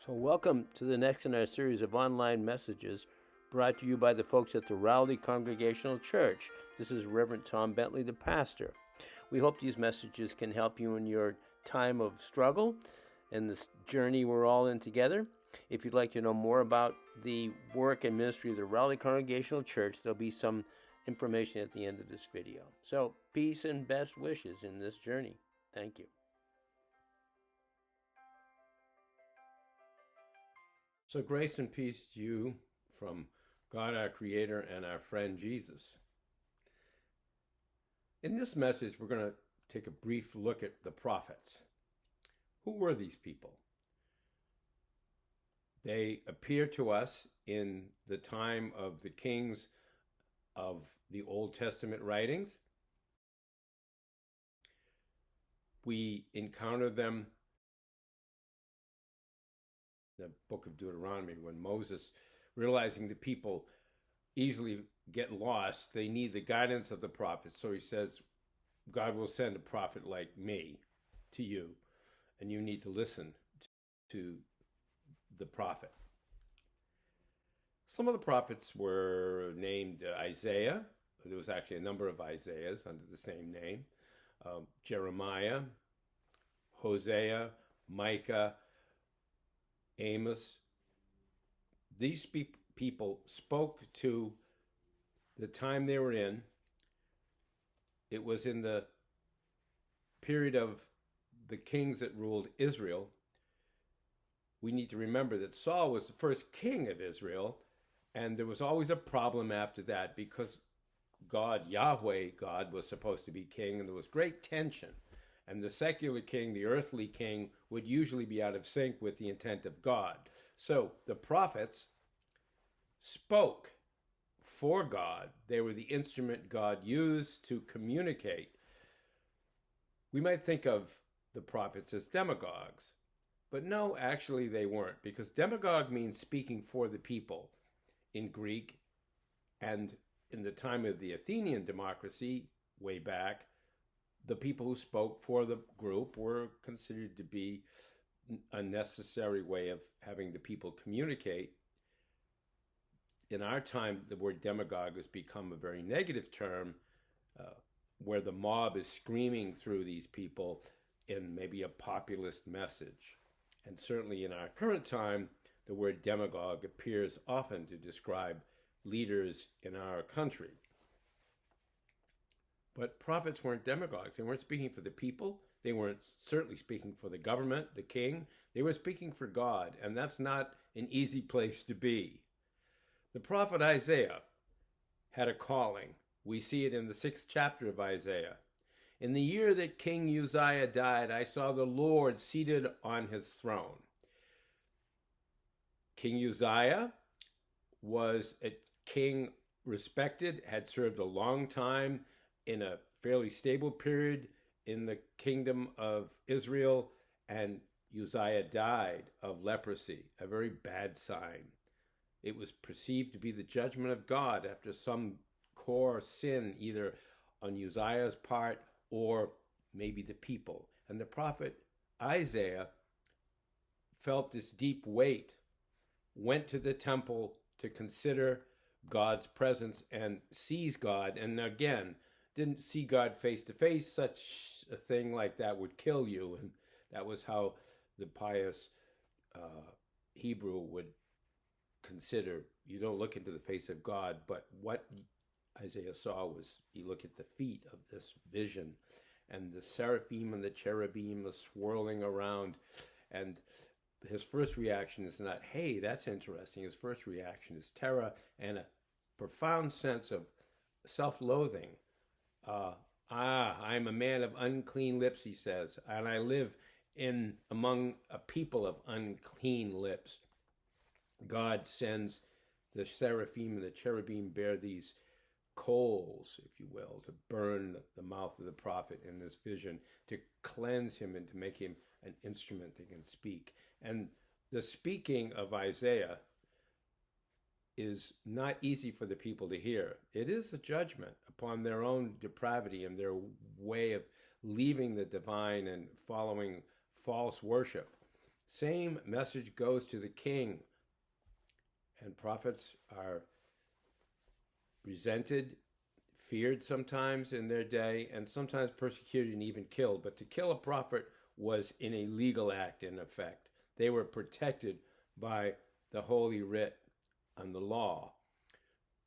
So welcome to the next in our series of online messages brought to you by the folks at the Rowley Congregational Church. This is Reverend Tom Bentley, the pastor. We hope these messages can help you in your time of struggle and this journey we're all in together. If you'd like to know more about the work and ministry of the Rowley Congregational Church, there'll be some information at the end of this video. So peace and best wishes in this journey. Thank you. So grace and peace to you from God our Creator and our friend Jesus. In this message, we're going to take a brief look at the prophets. Who were these people? They appear to us in the time of the kings of the Old Testament writings. We encounter them the book of Deuteronomy, when Moses, realizing the people easily get lost, they need the guidance of the prophets. So he says, God will send a prophet like me to you, and you need to listen to the prophet. Some of the prophets were named Isaiah. There was actually a number of Isaiahs under the same name. Jeremiah, Hosea, Micah, Amos. These people spoke to the time they were in. It was in the period of the kings that ruled Israel. We need to remember that Saul was the first king of Israel, and there was always a problem after that because God, Yahweh God, was supposed to be king, and there was great tension. And the secular king, the earthly king, would usually be out of sync with the intent of God. So the prophets spoke for God. They were the instrument God used to communicate. We might think of the prophets as demagogues, but no, actually they weren't, because demagogue means speaking for the people in Greek, and in the time of the Athenian democracy, way back, the people who spoke for the group were considered to be a necessary way of having the people communicate. In our time, the word demagogue has become a very negative term, where the mob is screaming through these people in maybe a populist message. And certainly in our current time, the word demagogue appears often to describe leaders in our country. But prophets weren't demagogues. They weren't speaking for the people. They weren't certainly speaking for the government, the king. They were speaking for God, and that's not an easy place to be. The prophet Isaiah had a calling. We see it in the 6th chapter of Isaiah. In the year that King Uzziah died, I saw the Lord seated on his throne. King Uzziah was a king respected, had served a long time in a fairly stable period in the kingdom of Israel, and Uzziah died of leprosy, a very bad sign. It was perceived to be the judgment of God after some core sin, either on Uzziah's part or maybe the people. And the prophet Isaiah felt this deep weight, went to the temple to consider God's presence and sees God, and again, didn't see God face to face. Such a thing like that would kill you, and that was how the pious Hebrew would consider. You don't look into the face of God, but what Isaiah saw was, he looked at the feet of this vision, and the seraphim and the cherubim are swirling around, and his first reaction is not, hey, that's interesting. His first reaction is terror and a profound sense of self-loathing. I'm a man of unclean lips, he says, and I live among a people of unclean lips. God sends the seraphim and the cherubim bear these coals, if you will, to burn the mouth of the prophet in this vision, to cleanse him and to make him an instrument that can speak. And the speaking of Isaiah is not easy for the people to hear. It is a judgment upon their own depravity and their way of leaving the divine and following false worship. Same message goes to the king. And prophets are resented, feared sometimes in their day, and sometimes persecuted and even killed. But to kill a prophet was an illegal act in effect. They were protected by the Holy Writ and the law.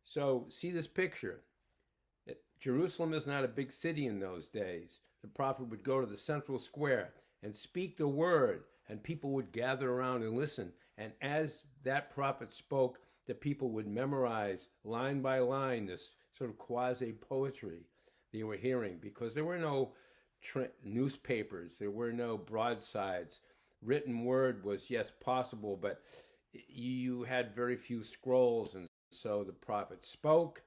So see this picture. Jerusalem is not a big city in those days. The prophet would go to the central square and speak the word, and people would gather around and listen. And as that prophet spoke, the people would memorize line by line this sort of quasi-poetry they were hearing, because there were no newspapers, there were no broadsides. Written word was, yes, possible, but you had very few scrolls, and so the prophet spoke,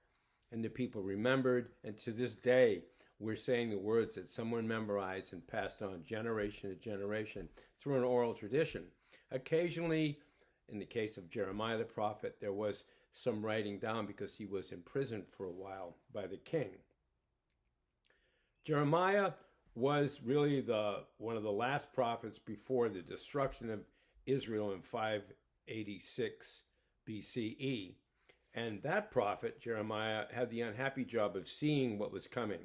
and the people remembered, and to this day, we're saying the words that someone memorized and passed on generation to generation through an oral tradition. Occasionally, in the case of Jeremiah the prophet, there was some writing down because he was imprisoned for a while by the king. Jeremiah was really one of the last prophets before the destruction of Israel in 586 BCE. And that prophet, Jeremiah, had the unhappy job of seeing what was coming.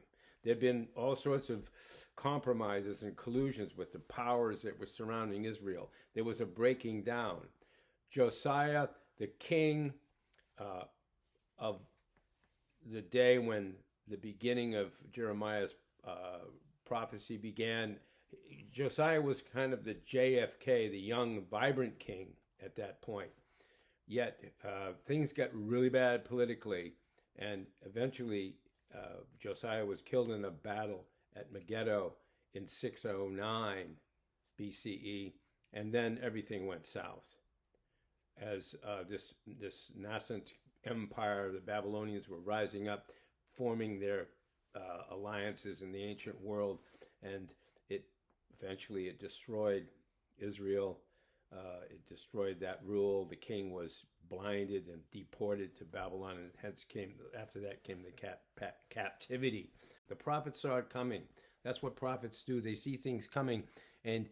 There had been all sorts of compromises and collusions with the powers that were surrounding Israel. There was a breaking down. Josiah, the king of the day when the beginning of Jeremiah's prophecy began, Josiah was kind of the JFK, the young, vibrant king at that point. Yet things got really bad politically, and eventually Josiah was killed in a battle at Megiddo in 609 BCE, and then everything went south. As this nascent empire, the Babylonians were rising up, forming their alliances in the ancient world, and eventually it destroyed Israel. It destroyed that rule. The king was blinded and deported to Babylon, and hence after that came the captivity. The prophets saw it coming. That's what prophets do. They see things coming, and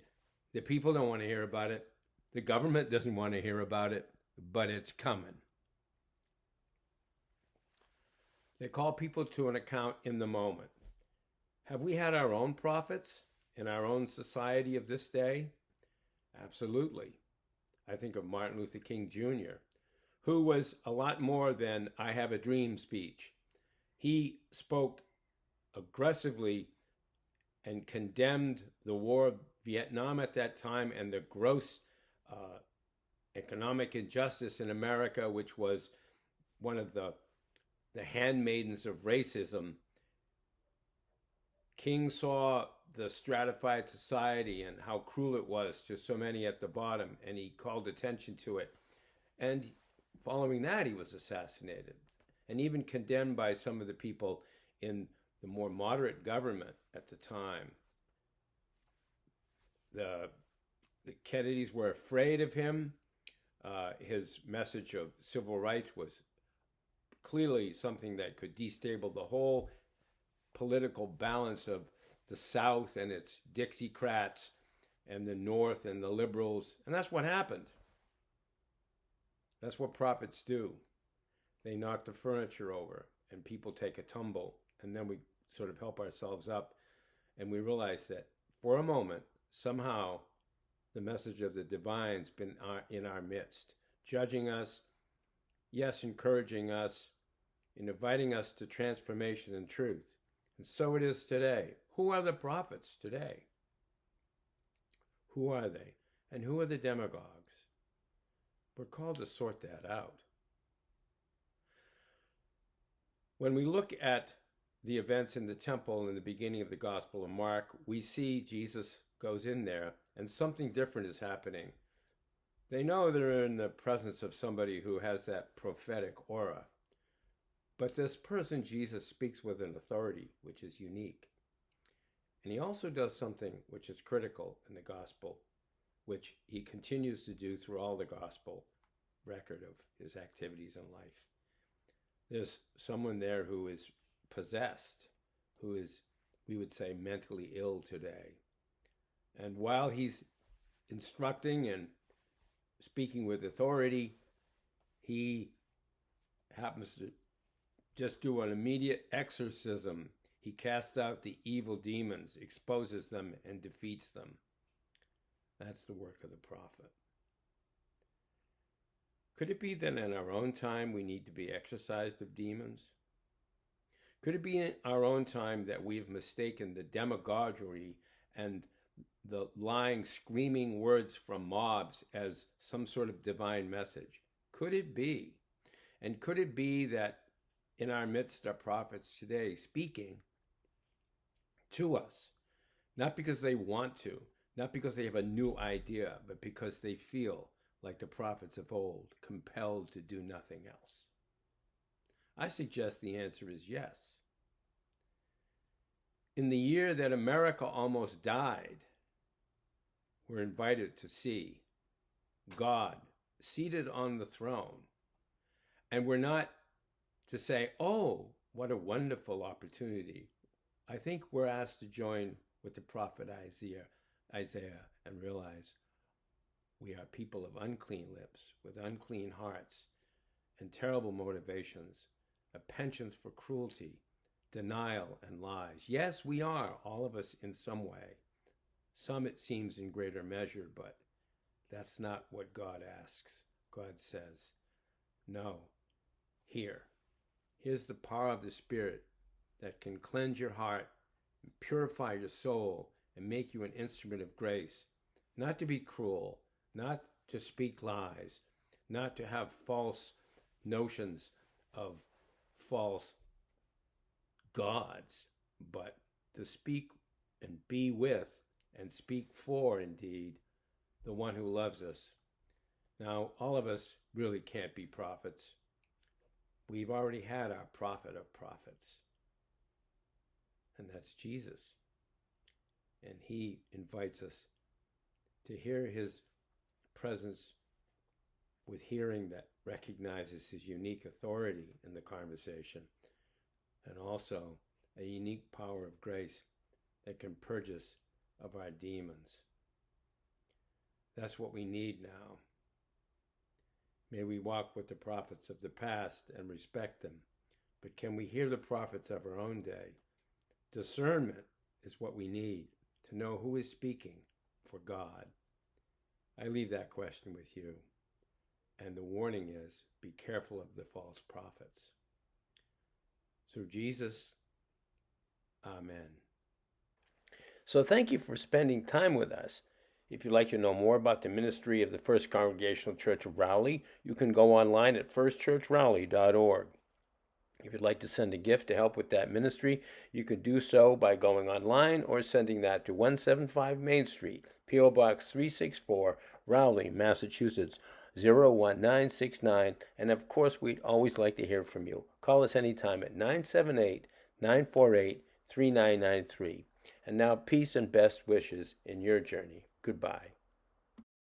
the people don't want to hear about it. The government doesn't want to hear about it, but it's coming. They call people to an account in the moment. Have we had our own prophets in our own society of this day? Absolutely. I think of Martin Luther King Jr., who was a lot more than "I have a dream" speech. He spoke aggressively and condemned the war of Vietnam at that time and the gross economic injustice in America, which was one of the handmaidens of racism. King saw the stratified society and how cruel it was to so many at the bottom, and he called attention to it. And following that, he was assassinated and even condemned by some of the people in the more moderate government at the time. The Kennedys were afraid of him. His message of civil rights was clearly something that could destabilize the whole political balance of the South and its Dixiecrats and the North and the liberals. And that's what happened. That's what prophets do. They knock the furniture over and people take a tumble. And then we sort of help ourselves up and we realize that for a moment, somehow, the message of the divine's been in our midst, judging us, yes, encouraging us, and inviting us to transformation and truth. And so it is today. Who are the prophets today? Who are they? And who are the demagogues? We're called to sort that out. When we look at the events in the temple in the beginning of the Gospel of Mark, we see Jesus goes in there and something different is happening. They know they're in the presence of somebody who has that prophetic aura. But this person, Jesus, speaks with an authority which is unique. And he also does something which is critical in the gospel, which he continues to do through all the gospel record of his activities in life. There's someone there who is possessed, who is, we would say, mentally ill today. And while he's instructing and speaking with authority, he happens to just do an immediate exorcism. He casts out the evil demons, exposes them, and defeats them. That's the work of the prophet. Could it be that in our own time we need to be exorcised of demons? Could it be in our own time that we've mistaken the demagoguery and the lying, screaming words from mobs as some sort of divine message? Could it be? And could it be that in our midst are prophets today speaking to us, not because they want to, not because they have a new idea, but because they feel like the prophets of old, compelled to do nothing else? I suggest the answer is yes. In the year that America almost died, we're invited to see God seated on the throne. And we're not to say, oh, what a wonderful opportunity. I think we're asked to join with the prophet Isaiah and realize we are people of unclean lips, with unclean hearts, and terrible motivations, a penchant for cruelty, denial, and lies. Yes, we are, all of us in some way. Some, it seems, in greater measure, but that's not what God asks. God says, no, here's the power of the Spirit that can cleanse your heart, purify your soul, and make you an instrument of grace, not to be cruel, not to speak lies, not to have false notions of false gods, but to speak and be with and speak for, indeed, the one who loves us. Now, all of us really can't be prophets. We've already had our prophet of prophets, and that's Jesus. And he invites us to hear his presence with hearing that recognizes his unique authority in the conversation, and also a unique power of grace that can purge us of our demons. That's what we need now. May we walk with the prophets of the past and respect them, but can we hear the prophets of our own day? Discernment is what we need to know who is speaking for God. I leave that question with you, and the warning is, be careful of the false prophets. Through Jesus, amen. So thank you for spending time with us. If you'd like to know more about the ministry of the First Congregational Church of Rowley, you can go online at firstchurchrowley.org. If you'd like to send a gift to help with that ministry, you can do so by going online or sending that to 175 Main Street, P.O. Box 364, Rowley, Massachusetts, 01969. And of course, we'd always like to hear from you. Call us anytime at 978-948-3993. And now, peace and best wishes in your journey. Goodbye.